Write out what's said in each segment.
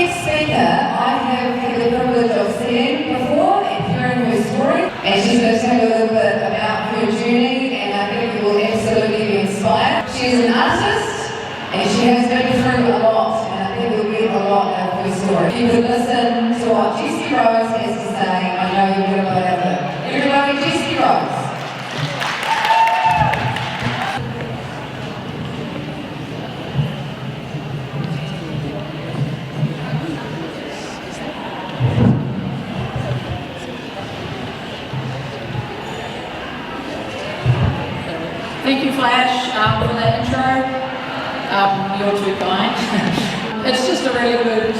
next speaker, I have had the privilege of seeing before and hearing her story, and she's going to tell you a little bit about her journey, and I think you will absolutely be inspired. She's an artist, and she has been through a lot, and I think you'll get a lot out of her story. If you could listen to what Jessie Rose has to say, I know you're going to love it. Everybody, Jessie Rose. Thank you, Flash, for that intro. You're too kind. It's just a really good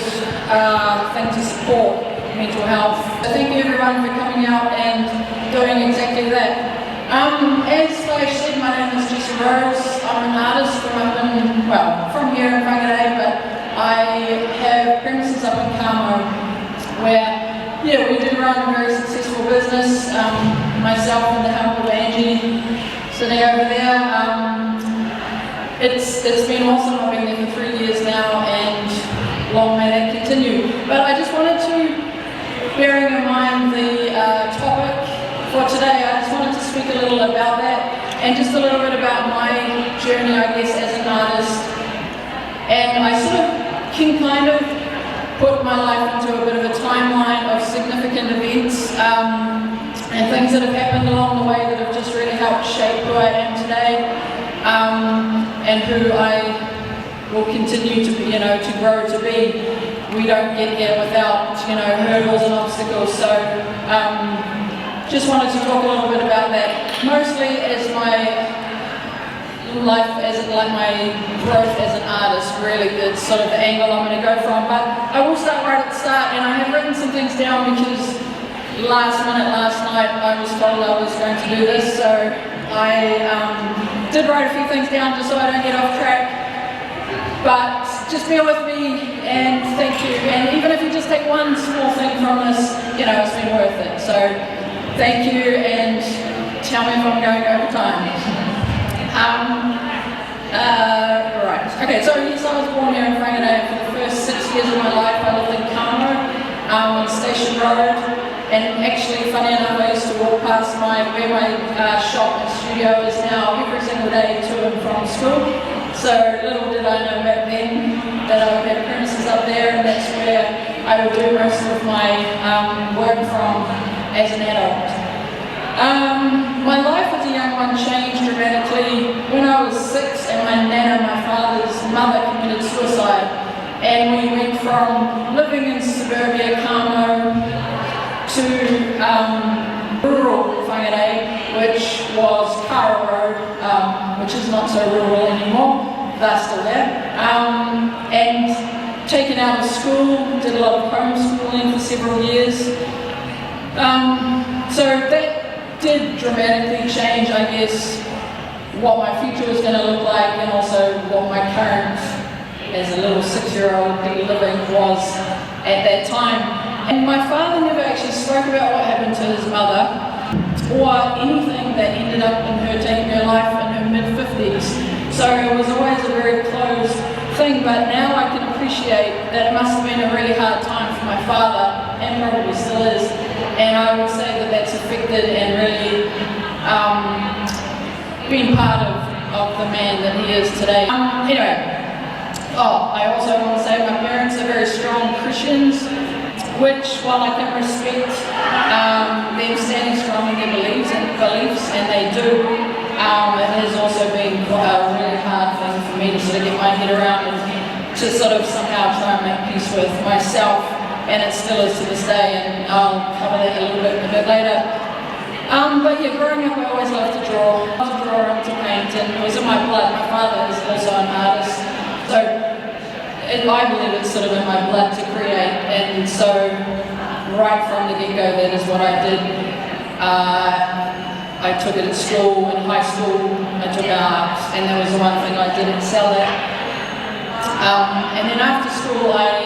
thing to support mental health. Thank you everyone for coming out and doing exactly that. As Flash said, my name is Jessie Rose. I'm an artist from here in Whangarei, but I have premises up in Kamo where, we do run a very successful business. Myself and the help of Angie sitting over there. It's been awesome. I've been there for 3 years now, and long may that continue. But I just wanted to, bearing in mind the topic for today, I just wanted to speak a little about that, and just a little bit about my journey, I guess, as an artist. And I sort of can kind of put my life into a bit of a timeline of significant events and things that have happened along the way that have just really helped shape who I am today, and who I will continue to be, to grow to be. We don't get here without, hurdles and obstacles. So just wanted to talk a little bit about that, mostly as my life, as my growth as an artist, really, that's sort of the angle I'm going to go from. But I will start right at the start, and I have written some things down because last night I was told I was going to do this, so I did write a few things down just so I don't get off track. But just bear with me, and thank you. And even if you just take one small thing from this, it's been worth it. So thank you, and tell me if I'm going over time. Right. Okay, so yes, I was born here in Whangarei. For the first 6 years of my life I lived in Kamo, on Station Road. And actually, funny enough, I used to walk past where my shop and studio is now every single day to and from school. So little did I know back then that I would have premises up there, and that's where I would do most of my work from as an adult. My life as a young one changed dramatically when I was 6 and my nana, my father's mother, committed suicide. And we went from living in suburbia Kamo to rural Whangarei, which was Kara Road, which is not so rural anymore, they're still there, and taken out of school, did a lot of homeschooling for several years. So that did dramatically change, I guess, what my future was going to look like, and also what my current, as a little 6-year-old, living was at that time. And my father never actually spoke about what happened to his mother, or anything that ended up in her taking her life in her mid-50s. So it was always a very closed thing, but now I can appreciate that it must have been a really hard time for my father, and probably still is. And I would say that that's affected and really been part of the man that he is today. I also want to say my parents are very strong Christians, which, while I can respect them standing strong in their beliefs, and they do, it has also been a really hard thing for me to sort of get my head around and to sort of somehow try and make peace with myself, and it still is to this day, and I'll cover that a bit later. But yeah, growing up I always loved to draw. I loved to draw and to paint, and it was in my blood. My father is also an artist, so I believe it's sort of in my blood to create, and so right from the get-go that is what I did. I took it at school. In high school I took art, and that was the one thing I did excel at. And then after school I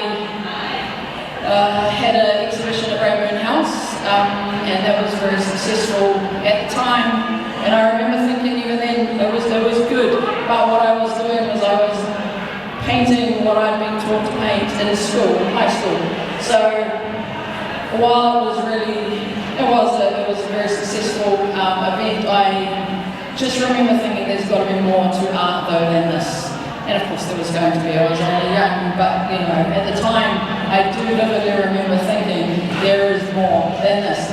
had an exhibition at Rainbow House, and that was very successful at the time, and I remember thinking even then it was good, but what I was doing was I was painting what I'd been taught to paint in school, in high school. So while it was a very successful event, I just remember thinking there's got to be more to art though than this. And of course there was going to be, I was only young, but you know, at the time I do vividly remember thinking there is more than this.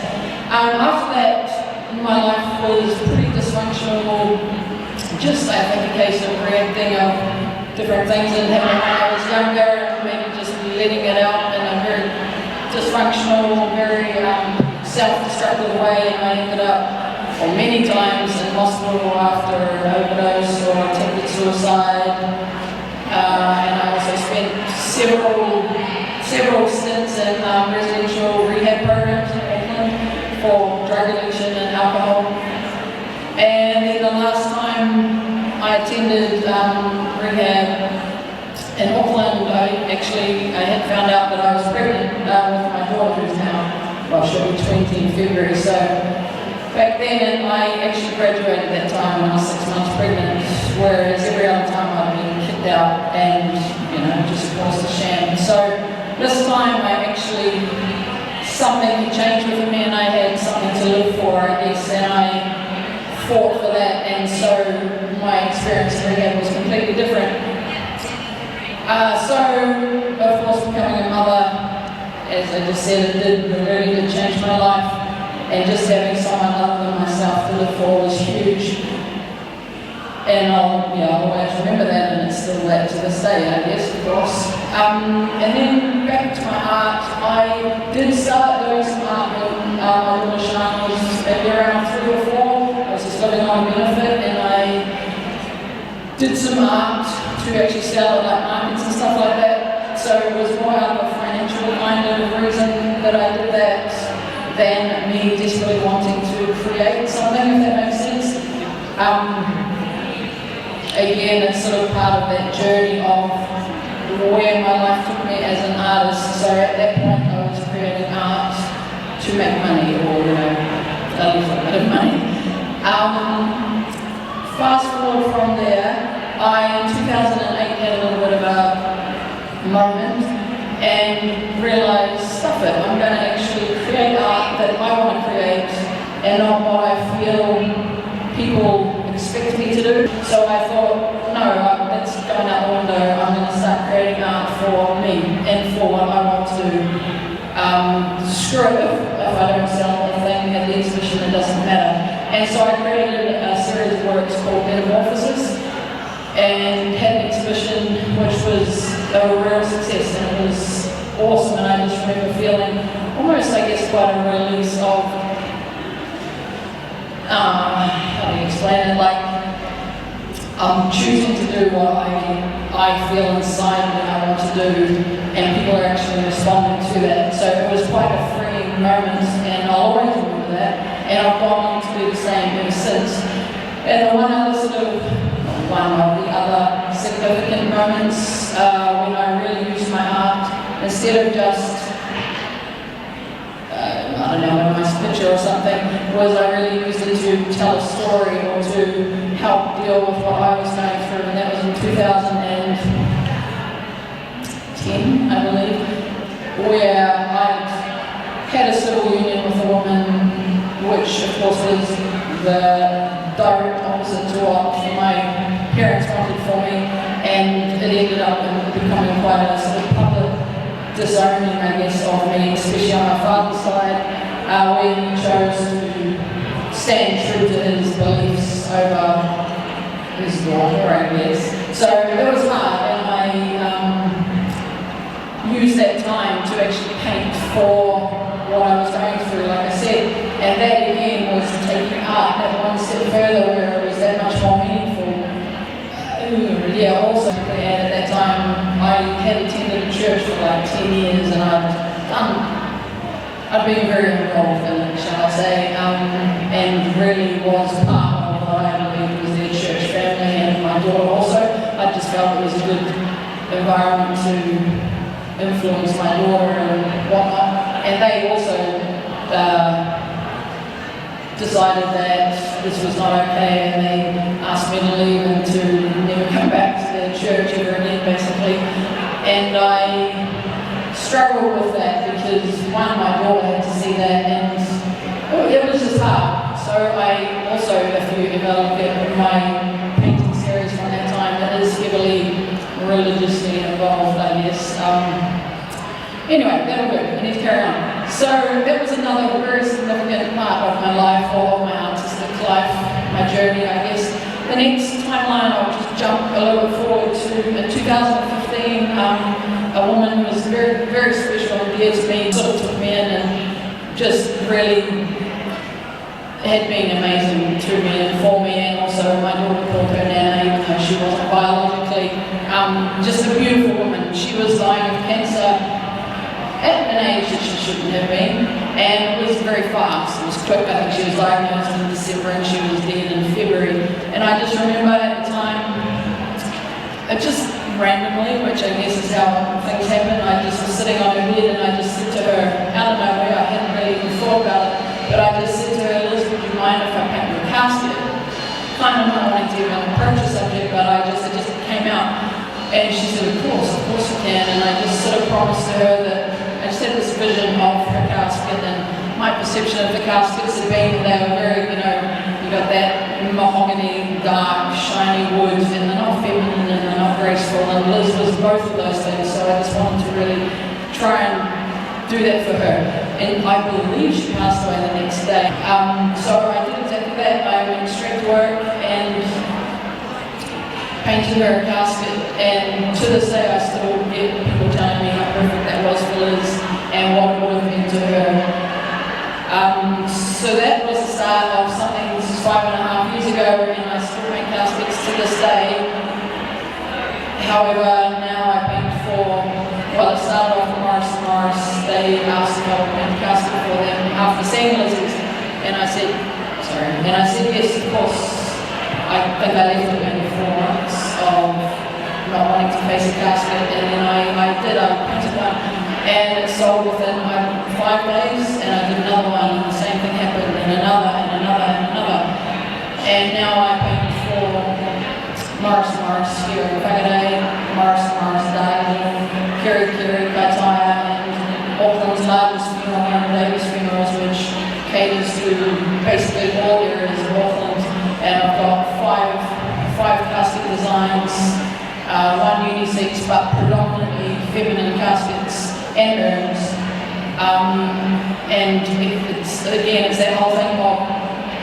After that, my life was pretty dysfunctional, just I think a case of reacting of different things that happened when I was younger, maybe just letting it out in a very dysfunctional, very self-destructive way, and I ended up many times in hospital after an overdose or attempted suicide, and I also spent several stints in residential rehab programs in Auckland for drug addiction and alcohol. And then the last time I attended rehab in Auckland, I had found out that I was pregnant with my daughter, who's now, well, she'll be 20 in February, so back then, I actually graduated that time when I was 6 months pregnant, whereas every other time I'd been kicked out and, you know, just caused a sham. So this time something had changed within me and I had something to live for, I guess, and I fought for that, and so my experience in rehab was completely different. So, of course, becoming a mother, as I just said, it really did change my life. And just having someone other than myself to live for was huge. And I'll always remember that, and it's still that to this day, I guess, of course. And then back to my art, I did start doing some art when my daughter Sean was maybe around 3 or 4. I was just living on benefit, and I did some art to actually sell at like markets and stuff like that. So it was more out of a financial kind of reason that I did that than me desperately wanting to create something, if that makes sense. Again, it's sort of part of that journey of where my life took me as an artist. So at that point I was creating art to make money, or at least a bit of money. Fast forward from there, I in 2008 had a little bit of a moment and realised, stuff it, I'm going to actually create art that I want to create and not what I feel people expect me to do. So I thought, no, that's going out the window. I'm going to start creating art for me and for what I want to do. Screw it if I don't sell a thing at the exhibition, it doesn't matter. And so I created a series of works called Metamorphosis and had an exhibition which was a real success, and it was awesome. And I just remember feeling almost, I guess, quite a release of, how do you explain it, like I'm choosing to do what I feel inside that I want to do, and people are actually responding to that. So it was quite a freeing moment, and I'll always remember that, and I've gone on to do the same ever since. And one of the other significant moments when I really used my art, instead of just I don't know, a nice picture or something, was I really used it to tell a story or to help deal with what I was going through, and that was in 2010, I believe, where I had a civil union with a woman, which of course was the direct opposite to what my parents wanted for me, and it ended up becoming quite a sort of public disowning, I guess, of me, especially on my father's side, where he chose to stand true to his beliefs over his daughter, I guess. So it was hard, and I used that time to actually paint for what I was going through, like I said, and that again was taking art that one step further, where it was that much more meaningful. Also, and at that time, I had attended a church for like 10 years, and I'd been very involved in it, shall I say, and really was part of what I believe was their church family, and my daughter also. I just felt it was a good environment to influence my daughter and whatnot, and they also decided that this was not okay, and they asked me to leave and to never come back to their church ever again, basically. And struggled with that because one, my daughter had to see that, and it was just hard. So I also, if you ever look at my painting series from that time, it is heavily religiously involved, I guess. Anyway, that'll do. I need to carry on. So that was another very significant part of my life, or of my artistic life, my journey, I guess. The next timeline, I'll just jump a little bit forward to in 2015. A woman who was very, very special and dear to me sort of took me in and just really had been amazing to me and for me, and also my daughter called her Nana, even though she wasn't biologically. Just a beautiful woman. She was dying of cancer at an age that she shouldn't have been, and it was very fast. It was quick. I think she was diagnosed in December and she was dead in February. And I just remember at the time, it just randomly, which I guess is how things happen, I just was sitting on her bed and I just said to her, out of nowhere, I hadn't really even thought about it, but I just said to her, Liz, would you mind if I paint your casket? Kind of not wanting to even approach the subject, but it just came out. And she said, of course you can. And I just sort of promised to her that I just had this vision of her casket, and my perception of the caskets had been they were very, you got that mahogany, dark, shiny wood, and they're not feminine and they're not graceful, and Liz was both of those things, so I just wanted to really try and do that for her. And I believe she passed away the next day. So I did exactly that. I went straight to work and painted her a casket, and to this day I still get people telling me how perfect that was for Liz and what it would have been to her. So that was the start of something. This is 5.5 years ago, and I still paint caskets to this day. However, now I paint for, well, it started off with Morris. They asked if I would paint a casket for them after seeing Liz's, and I said yes, of course. I think I left it maybe 4 months of not wanting to face a casket, and then I painted one, and it sold within 5 days, and I did another one, and the same thing happened, and another, and another, and another. And now I paint for Morris here in Whangarei, Morris, Darling, Kiri, Kaitaia, and Auckland's largest funeral home, Davis Funerals, which caters to basically all areas of Auckland. And I've got five casket designs, one unisex, but predominantly feminine caskets and urns. And it's that whole thing of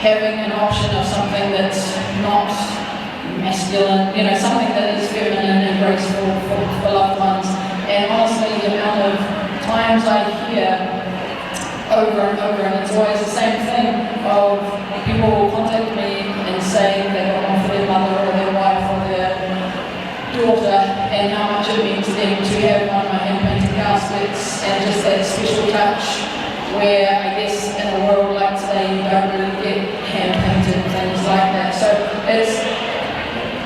having an option of something that's not masculine, something that is feminine and graceful for loved ones. And honestly, the amount of times I hear over and over, and it's always the same thing of people will contact me and say they got one for their mother or their wife or their daughter, and how much it means to them to have one of my hand-painted caskets, and just that special touch where I guess in a world like today you don't really get hand-painted things like that. So it's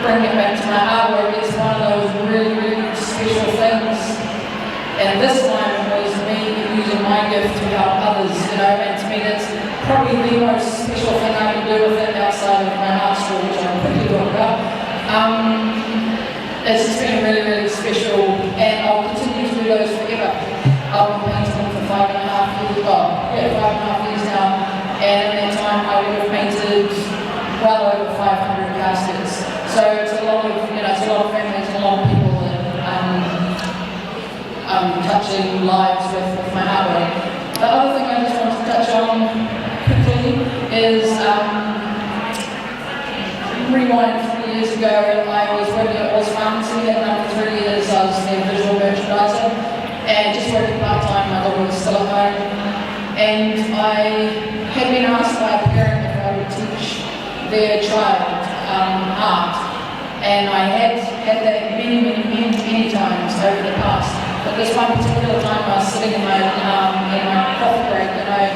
bringing it back to my artwork. It's one of those really, really special things. And this time it was me using my gift to help others, and to me that's probably the most special thing I can do with it outside of my art school, which I'll quickly talk about. It's just been really, really special, and I'll continue to do those forever. I've been painting them for 5.5 years now, and in that time I would have painted well over 500 caskets. So it's a lot of, families and a lot of people that touching lives with my artwork. The other thing I just want to touch on quickly is rewind 3 years ago. I was working at Oz Pharmacy, had done for 3 years. I was their visual merchandiser and just working part-time. My daughter was still at home, and I had been asked by a parent if I would teach their child art, and I had that many times over the past. But this one particular time I was sitting in my coffee break, and I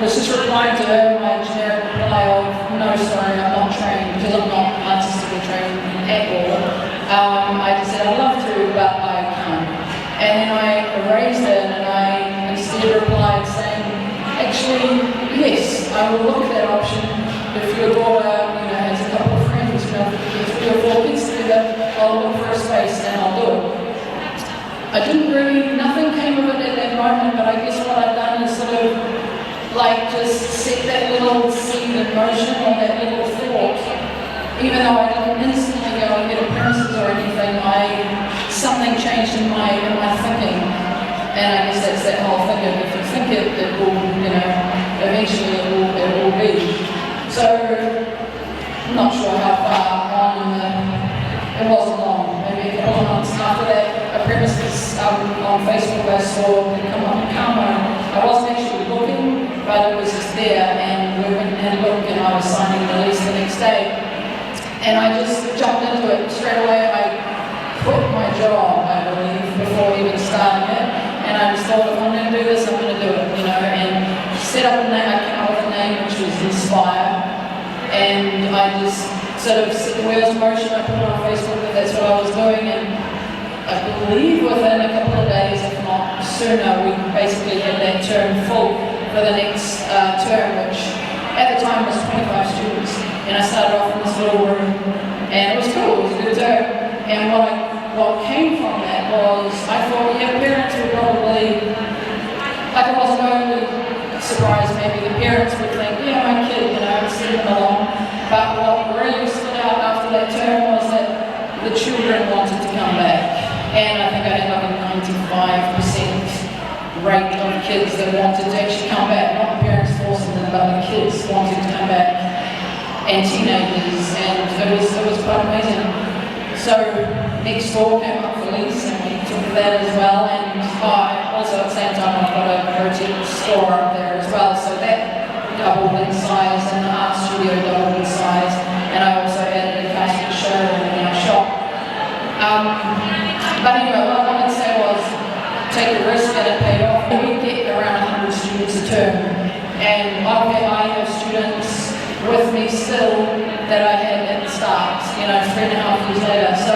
was just replying to her my generic reply of, no, sorry, I'm not trained, because I'm not artistically trained at all. I just said, I'd love to, but I can't. And then I erased it, and I instead replied saying, actually, yes, I will look at that option. If your daughter has a couple of friends, 3 or 4 kids together, I'll look for a space and I'll do it. Nothing came of it at changed in my thinking. And I guess that's that whole thing of if you think it, it will, eventually it will be. So, I'm not sure how far on it wasn't long, maybe a couple of months after that. A premises on Facebook I saw had come up in Karma. I wasn't actually looking, but it was just there, and we went and had a look, and I was signing the lease the next day. And I just jumped into it straight away. I quit my job, I believe, before even starting it. And I just thought, if I'm going to do this, I'm going to do it, and set up a name. I came up with a name which was Inspire. And I just sort of set the wheels in motion. I put it on Facebook that that's what I was doing. And I believe within a couple of days, if not sooner, we basically had that term full for the next term, which at the time was 25 students. And I started off in this little room, and it was cool, it was a good term. And what came from that was, I thought, parents would probably, like, I wasn't only surprised, maybe the parents would think, my kid, it's sitting along. But what really stood out after that term was that the children wanted to come back. And I think I had like a 95% rate of kids that wanted to actually come back, not the parents forcing them, but the kids wanted to come back. And teenagers, and it was quite amazing. So next door came up the lease, and we took that as well. And also at the same time, I've got a boutique store up there as well. So that doubled in size, and the art studio doubled in size. And I also added a casting showroom in our shop. But anyway, what I wanted to say was, take a risk and it paid off. We get around 100 students a term, and I have students with me still that I had at the start, 3.5 years later. So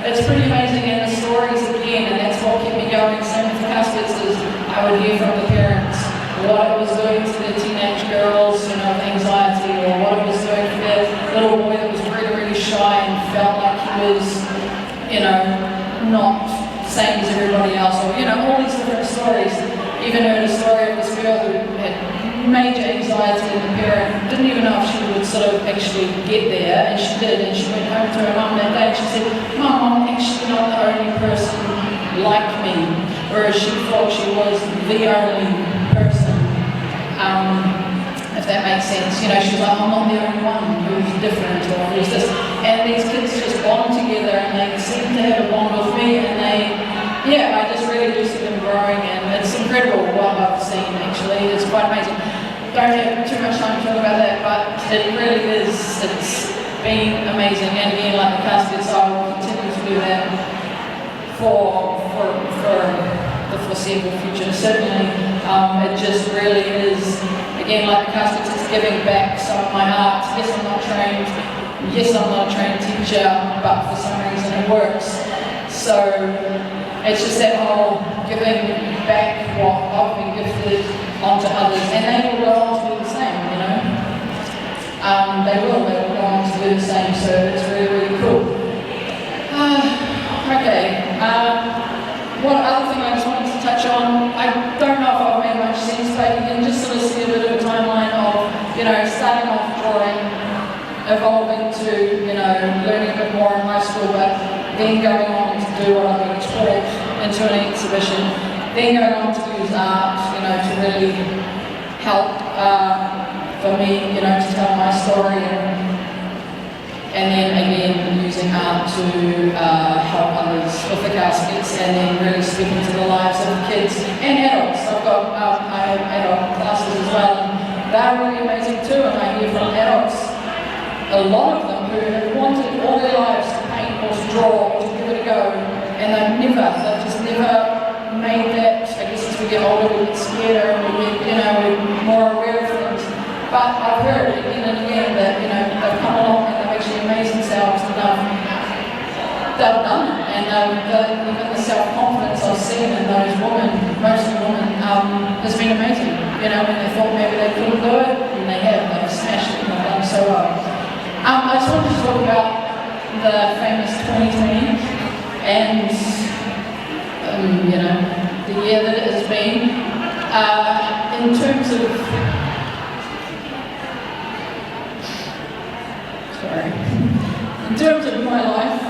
it's pretty amazing, and the stories again, and that's what kept me going. Same with the caskets, is I would hear from the parents what it was doing to their teenage girls, with anxiety, or what it was doing for their little boy that was really, really shy and felt like he was, not the same as everybody else, or all these different stories. Even heard a story of this girl who had major anxiety, and the parent didn't even know if she would sort of actually get there, and she did, and she went home to her mum that day and she said, Mum, I'm actually not the only person like me, whereas she thought she was the only person, if that makes sense. She was like, I'm not the only one who's different, or who's this, and these kids just bond together, and they seem to have a bond with me, and I just really do see them growing, and it's incredible what I've seen, actually. It's quite amazing. Don't have too much time to talk about that, but it really is, it's been amazing. And again, like the caskets, I will continue to do that for the foreseeable future, certainly. It just really is, again, like the caskets, it's giving back some of my art. Yes, I'm not trained. Yes, I'm not a trained teacher, but for some reason it works. So it's just that whole giving back what I've been gifted onto others, and they will go on to do the same, They will go on to do the same, so it's really, really cool. One other thing I just wanted to touch on, I don't know if I've made much sense, but you can just sort of see a bit of a timeline of, starting off drawing, evolving to, learning a bit more in high school, but then going on to do what I've been taught into an exhibition, then going on to use art, to really help for me, to tell my story, and then again using art to help others with the caskets, and then really step into the lives of the kids and adults. I have adult classes as well, and they're really amazing too, and I hear from adults, a lot of them who have wanted all their lives to paint or to draw or to give it a go, and they've just never made that. I guess as we get older we get scared and we get, we're more aware of things. But I've heard again and again that, they've come along and they've actually amazed themselves, and they've done it. And even the self-confidence I've seen in those women, mostly women, has been amazing. When they thought maybe they couldn't do it, and they have, they've smashed it and they've done so well. I just wanted to talk about the famous 2020 and, the year that it has been. In terms of, in terms of my life,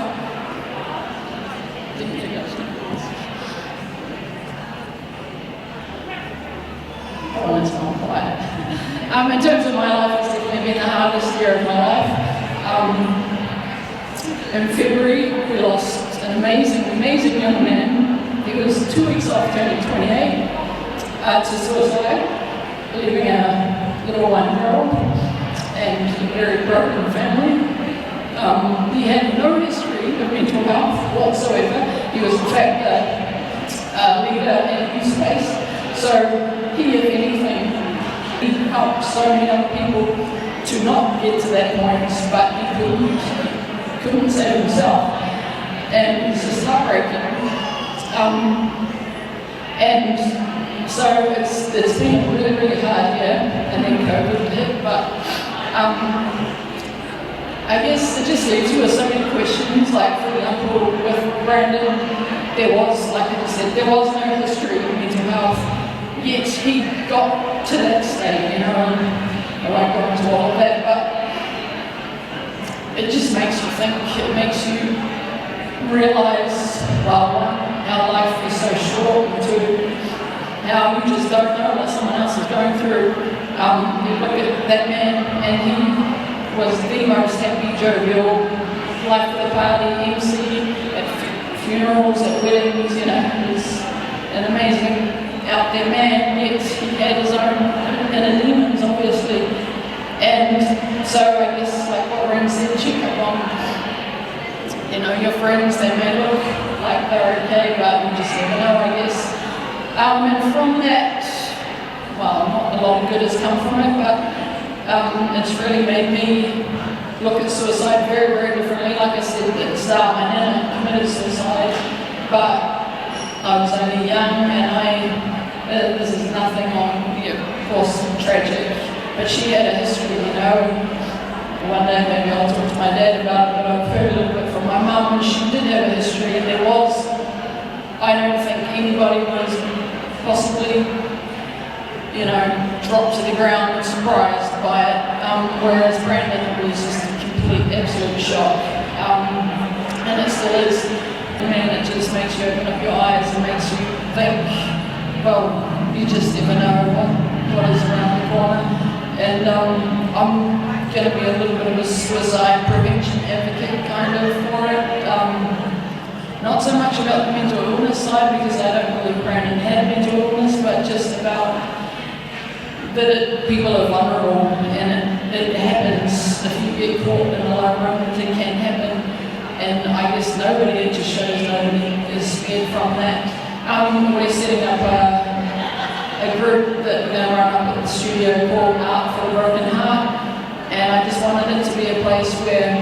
quiet. In terms of my life, it's definitely been the hardest year of my life. In February, we lost an amazing, amazing young man. He was 2 weeks off turning 28 to suicide, leaving a little 1-year-old and a very broken family. He had no history of mental health whatsoever. He was in fact a leader in youth space. So he, if anything, he helped so many other people to not get to that point, but he couldn't save himself. And it's just heartbreaking. And so it's been a really, really hard year, and then COVID hit, but I guess it just leaves you with so many questions. Like, for example, with Brandon, there was, like I just said, there was no history of mental health, yet he got to that state, you know, and I won't go into all of that, but it just makes you think, it makes you realise, well, one, how life is so short, and two, how you just don't know what someone else is going through. You look at that man, and he was the most happy, jovial, life of the party, MC at funerals, at weddings, you know, he was an amazing out there man, yet he had his own inner demons, obviously. And so I guess, like what Ren said, check up on, you know, your friends. They may look like they're okay, but you just never know, I guess. And from that, well, not a lot of good has come from it, but it's really made me look at suicide very, very differently. Like I said at the start, my nana committed suicide, but I was only young, and this is nothing on, of course, tragic, but she had a history, you know. One day maybe I'll talk to my dad about it, but I've heard a little bit from my mum, and she did have a history, and there was, I don't think anybody was possibly, you know, dropped to the ground and surprised by it, whereas Brandon was just a complete, absolute shock, and it still is. I mean, it just makes you open up your eyes and makes you think, well, you just never know what is around the corner. And I'm going to be a little bit of a suicide prevention advocate kind of for it. Not so much about the mental illness side, because I don't believe Brandon had mental illness, but just about that people are vulnerable, and it happens if you get caught in a low moment. It can happen, and I guess it just shows nobody is scared from that. We're setting up a group that we're going to run up at the studio called Art for a Broken Heart, and I just wanted it to be a place where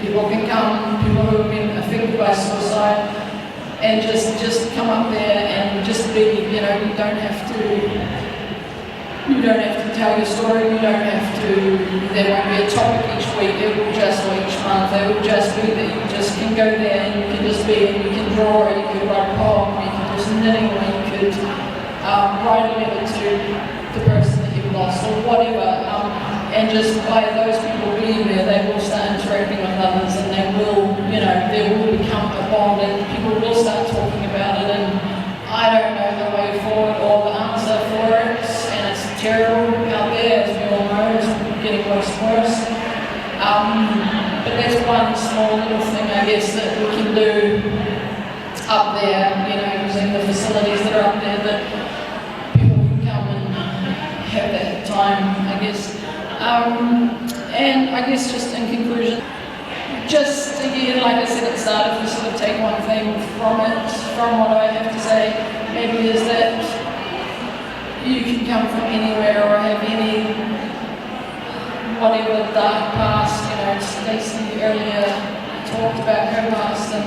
people can come, people who have been affected by suicide, and just come up there and just be, you know, you don't have to tell your story, there won't be a topic each week, it will just, or each month, it will just be that you just can go there and you can just be, and you can draw, or you could write a poem, or you can do some knitting, or you could write a letter to the person that you've lost, or whatever, and just by those people being there, they will start interacting with others, and they will, you know, there will become a bond, and people will start talking about it, and I don't know the way forward or the answer for it, and it's terrible out there, as we all know, it's getting worse and worse. But that's one small little thing, I guess, that we can do up there, you know, using the facilities that are up there, that people can come and have that time, I guess. And I guess just in conclusion, just again, like I said at the start, if we sort of take one thing from it, from what I have to say, maybe is that you can come from anywhere or have any, whatever dark past, you know. Stacey earlier talked about her past and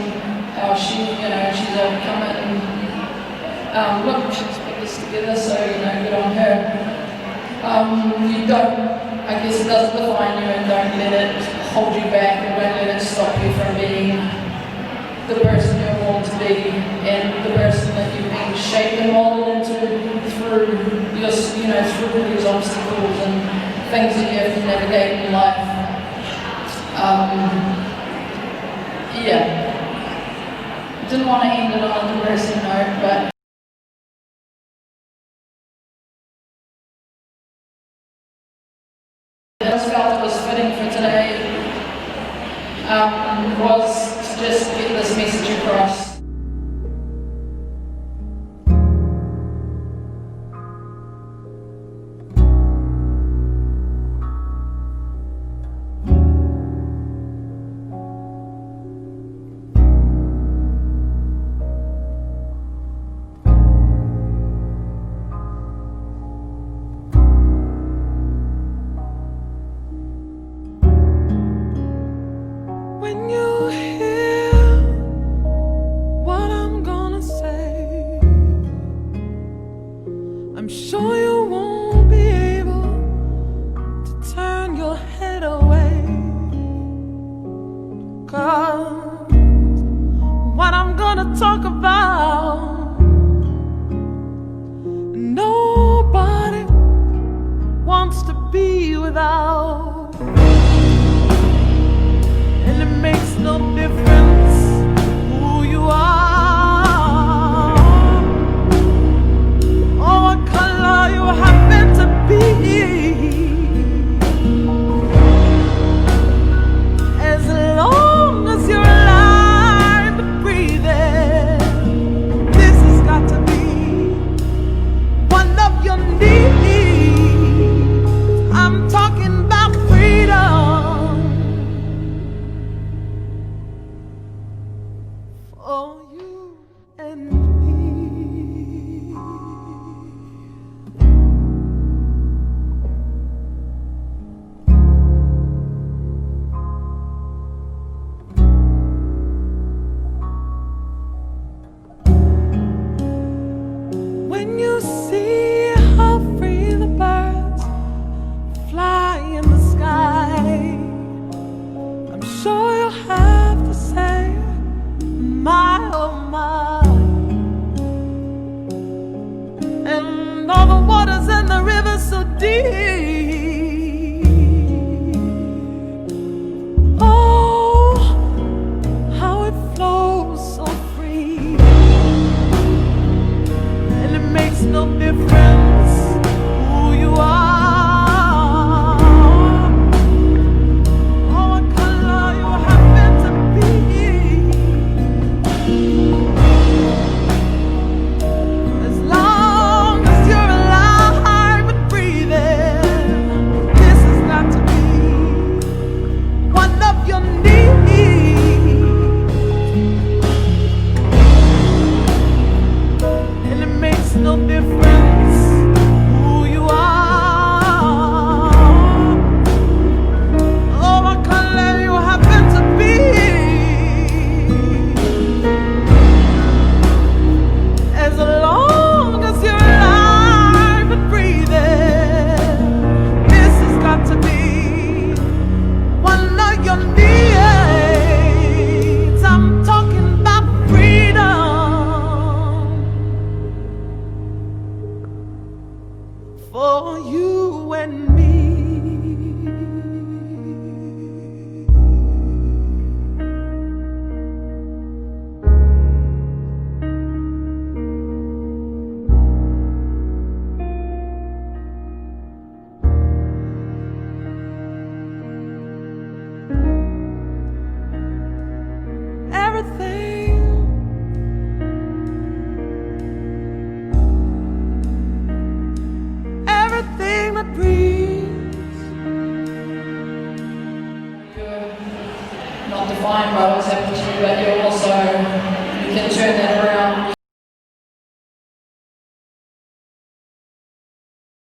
how she, you know, she's overcome it, and look, she's put this together, so, you know, good on her. You don't, I guess it doesn't define you, and don't let it hold you back, and don't let it stop you from being the person you're born to be, and the person that you've been shaped and molded into through your, you know, through these obstacles and things that you have to navigate in life. Yeah. Didn't want to end it on a depressing note, but was to just get this message across. When you hear what I'm gonna say, I'm sure you won't be able to turn your head away, 'cause what I'm gonna talk about, nobody wants to be without. And it makes no difference who you are or what color you happen to be, as long as you're alive and breathing. This has got to be one of your needs. I'm talking about freedom for you and me. When you see how free the birds fly in the sky, I'm sure you'll have to say, my, oh my. And all the waters and the rivers so deep, oh, how it flows so free. And it makes no difference who you are or what color you happen to be. As long as you're alive and breathing, this has got to be one of your needs. And it makes no difference who you are or what color you happen to be. As long as you're alive and breathing, this has got to be one of your needs. I'm talking about freedom for you and me. Everything, everything that breathes, You're not defined by what's happened to you, but you can turn that around.